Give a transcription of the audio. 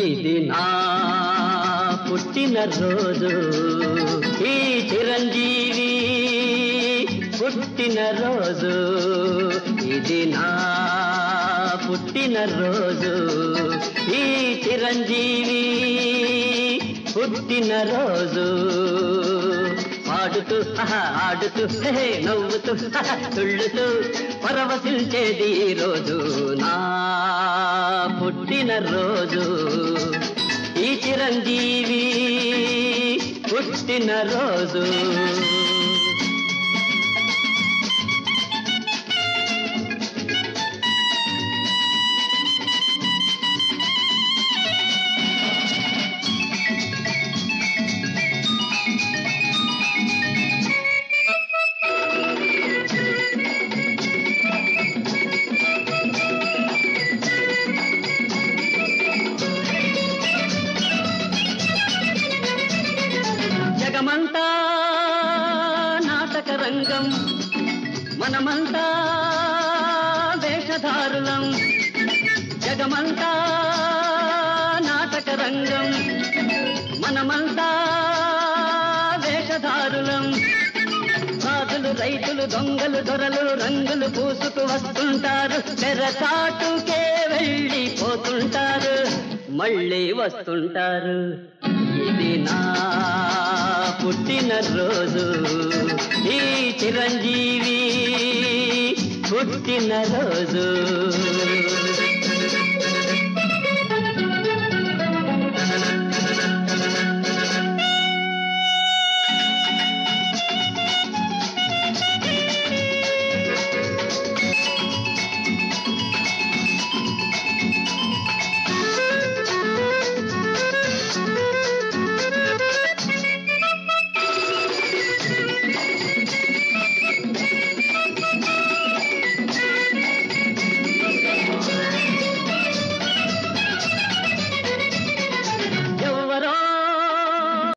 ఇది నా పుట్టినరోజు, ఈ చిరంజీవి పుట్టినరోజు. ఇది నా పుట్టినరోజు, ఈ చిరంజీవి పుట్టినరోజు. ఆడుతూ ఆడుతూ నవ్వుతూ తుళ్ళుతూ పరవశించేది ఈ రోజు నా పుట్టినరోజు, ఈ చిరంజీవి పుట్టినరోజు. జగమంతా నాటక రంగం, మనమంతా వేషధారులం. జగమంతా నాటక రంగం, మనమంతా వేషధారులం. సాధులు రైతులు దొంగలు దొరలు రంగులు పూసుకు వస్తుంటారు, తెరచాటుకే వెళ్ళిపోతుంటారు, మళ్ళీ వస్తుంటారు. ఇది నా పుట్టినరోజు, ఈ చిరంజీవి పుట్టినరోజు.